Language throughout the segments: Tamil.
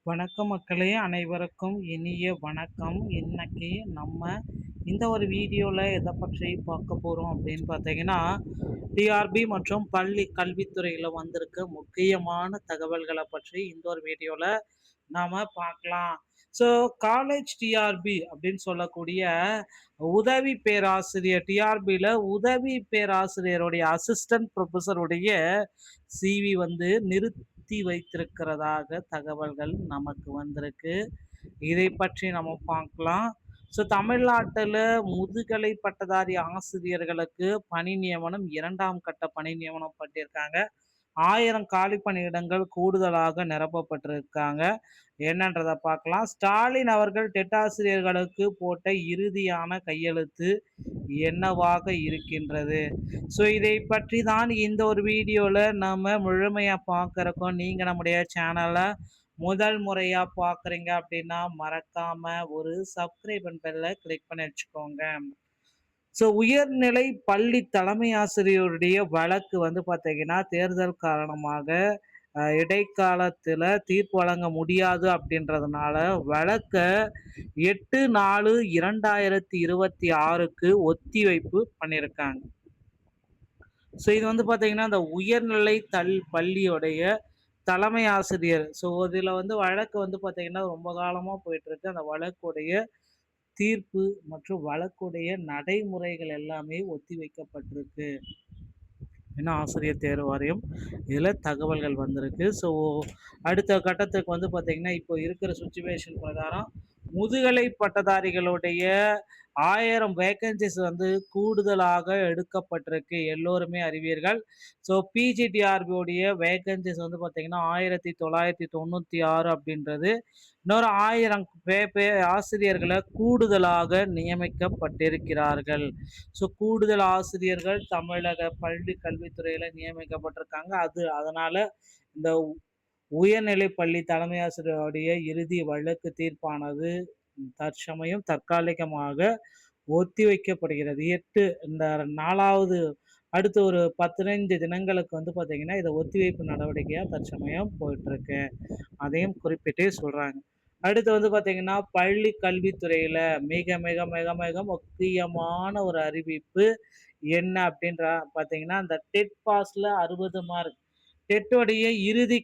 வணக்கம் மக்களே, அனைவருக்கும் இனிய வணக்கம். இன்னைக்கு நம்ம இந்த ஒரு வீடியோவில் எதை பற்றி பார்க்க போகிறோம் அப்படின்னு பார்த்தீங்கன்னா, டிஆர்பி மற்றும் பள்ளி கல்வித்துறையில் வந்திருக்க முக்கியமான தகவல்களை பற்றி இந்த ஒரு வீடியோவில் நாம் பார்க்கலாம். ஸோ காலேஜ் டிஆர்பி அப்படின்னு சொல்லக்கூடிய உதவி பேராசிரியர், டிஆர்பியில் உதவி பேராசிரியருடைய அசிஸ்டன்ட் ப்ரொஃபஸருடைய சிவி வந்து நிறுத்தி வைத்திருக்கிறதாக தகவல்கள் நமக்கு வந்திருக்கு. இதை பற்றி நம்ம பார்க்கலாம். ஸோ தமிழ்நாட்டில் முதுகலை பட்டதாரி ஆசிரியர்களுக்கு பணி நியமனம் 2ஆம் கட்ட பணி நியமனம் பண்ணியிருக்காங்க. 1000 காலி பணியிடங்கள் கூடுதலாக நிரப்பப்பட்டிருக்காங்க. என்னன்றதை பார்க்கலாம். ஸ்டாலின் அவர்கள் டெட் ஆசிரியர்களுக்கு போட்ட இறுதியான கையெழுத்து என்னவாக இருக்கின்றது? ஸோ இதை பற்றி தான் இந்த ஒரு வீடியோவில் நம்ம முழுமையாக பார்க்குறோம். நீங்கள் நம்முடைய சேனலை முதல் முறையாக பார்க்குறீங்க அப்படின்னா மறக்காமல் ஒரு சப்ஸ்கிரைப் பெல்லை கிளிக் பண்ணி வச்சுக்கோங்க. ஸோ உயர்நிலை பள்ளி தலைமை ஆசிரியருடைய வழக்கு வந்து பார்த்தீங்கன்னா தேர்தல் காரணமாக இடைக்காலத்தில் தீர்ப்பு வழங்க முடியாது அப்படின்றதுனால வழக்க 8/4/2026க்கு ஒத்திவைப்பு பண்ணியிருக்காங்க. ஸோ இது வந்து பார்த்தீங்கன்னா இந்த உயர்நிலை பள்ளியோடைய தலைமை ஆசிரியர். ஸோ இதில் வந்து வழக்கு வந்து பார்த்தீங்கன்னா ரொம்ப காலமாக போயிட்டுருக்கு. அந்த வழக்குடைய தீர்ப்பு மற்றும் வழக்குடைய நடைமுறைகள் எல்லாமே ஒத்தி வைக்கப்பட்டிருக்கு. ஏன்னா ஆசிரியர் தேர்வு வாரியம் இதில் தகவல்கள் வந்திருக்கு. ஸோ அடுத்த கட்டத்துக்கு வந்து பார்த்திங்கன்னா இப்போ இருக்கிற சுச்சுவேஷன் பிரகாரம் முதுகலை பட்டதாரிகளுடைய 1000 வேக்கன்சிஸ் வந்து கூடுதலாக எடுக்கப்பட்டிருக்கு. எல்லோருமே அறிவீர்கள். ஸோ பிஜிடிஆர்பியோடைய வேக்கன்சிஸ் வந்து பார்த்திங்கன்னா 1996 அப்படின்றது. இன்னொரு 1000 ஆசிரியர்களை கூடுதலாக நியமிக்கப்பட்டிருக்கிறார்கள். ஸோ கூடுதல் ஆசிரியர்கள் தமிழக பள்ளி கல்வித்துறையில் நியமிக்கப்பட்டிருக்காங்க. அதனால இந்த உயர்நிலை பள்ளி தலைமை ஆசிரியருடைய இறுதி வழக்கு தீர்ப்பானது தற்சமயம் தற்காலிகமாக ஒத்திவைக்கப்படுகிறது. இந்த 4வது அடுத்த ஒரு 15 தினங்களுக்கு வந்து பார்த்தீங்கன்னா இதை ஒத்திவைப்பு நடவடிக்கையாக தற்சமயம் போயிட்டுருக்கு. அதையும் குறிப்பிட்டே சொல்கிறாங்க. அடுத்து வந்து பார்த்தீங்கன்னா பள்ளி கல்வித்துறையில் மிக மிக மிக மிக முக்கியமான ஒரு அறிவிப்பு என்ன அப்படின்ற பார்த்தீங்கன்னா இந்த டெட் பாஸில் 60 மார்க் டெட்டோடைய இறுதி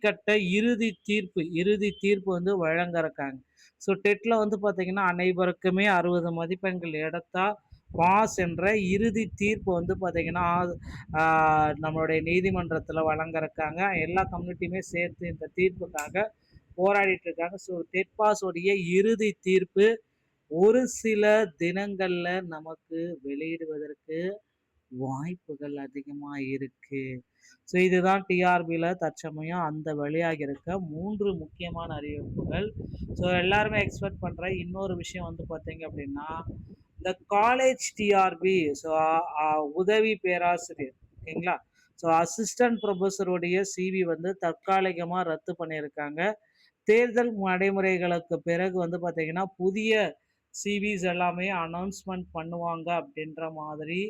தீர்ப்பு வந்து வழங்க இருக்காங்க. ஸோ டெட்டில் வந்து பார்த்தீங்கன்னா அனைவருக்குமே 60 மதிப்பெண்கள் எடுத்தா பாஸ் என்ற இறுதி தீர்ப்பு வந்து பார்த்தீங்கன்னா நம்மளுடைய நீதிமன்றத்தில் வழங்க இருக்காங்க. எல்லா கம்யூனிட்டியுமே சேர்த்து இந்த தீர்ப்புக்காக போராடிட்டு இருக்காங்க. ஸோ டெட் பாஸ் உடைய இறுதி தீர்ப்பு ஒரு சில தினங்கள்ல நமக்கு வெளியிடுவதற்கு வாய்ப்புகள் அதிகமாக இருக்கு. ஸோ இதுதான் டிஆர்பியில் தற்சமயம் அந்த வெளியாகி இருக்க 3 முக்கியமான அறிவிப்புகள். ஸோ எல்லாருமே எக்ஸ்பெக்ட் பண்ணுற இன்னொரு விஷயம் வந்து பார்த்தீங்க அப்படின்னா இந்த காலேஜ் டிஆர்பி. ஸோ உதவி பேராசிரியர், ஓகேங்களா. ஸோ அசிஸ்டன்ட் ப்ரொஃபஸருடைய சிவி வந்து தற்காலிகமாக ரத்து பண்ணியிருக்காங்க. தேர்தல் நடைமுறைகளுக்கு பிறகு வந்து பார்த்தீங்கன்னா புதிய சிவிஸ் எல்லாமே அனௌன்ஸ்மெண்ட் பண்ணுவாங்க அப்படின்ற மாதிரி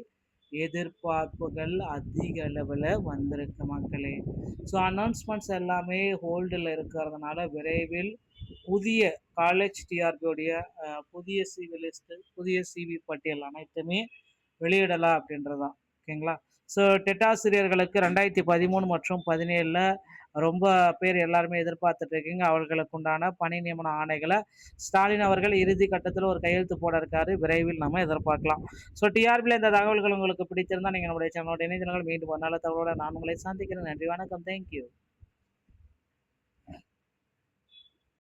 எதிர்பார்ப்புகள் அதிக அளவில் வந்திருக்கு மக்களே. ஸோ அனௌன்ஸ்மெண்ட்ஸ் எல்லாமே ஹோல்டில் இருக்கிறதுனால விரைவில் புதிய காலேஜ் டிஆர்பியோடைய புதிய சிவி லிஸ்ட்டு, புதிய சிவி பட்டியல் அனைத்துமே வெளியிடலாம் அப்படின்றதான், ஓகேங்களா. ஸோ டெட் ஆசிரியர்களுக்கு 2013 மற்றும் 17 ரொம்ப பேர் எல்லாருமே எதிர்பார்த்துட்டு இருக்கீங்க. அவர்களுக்கு உண்டான பணி நியமன ஆணைகளை ஸ்டாலின் அவர்கள் இறுதி கட்டத்தில் ஒரு கையெழுத்து போட இருக்காரு. விரைவில் நம்ம எதிர்பார்க்கலாம். ஸோ டிஆர்பியில் இந்த தகவல்கள் உங்களுக்கு பிடிச்சிருந்தா நீங்கள் நம்முடைய சேனலோட இணையதளங்கள் மீண்டும் ஒரு நல்ல தகவலோட நான் உங்களை சந்திக்கிறேன். நன்றி, வணக்கம், தேங்க்யூ.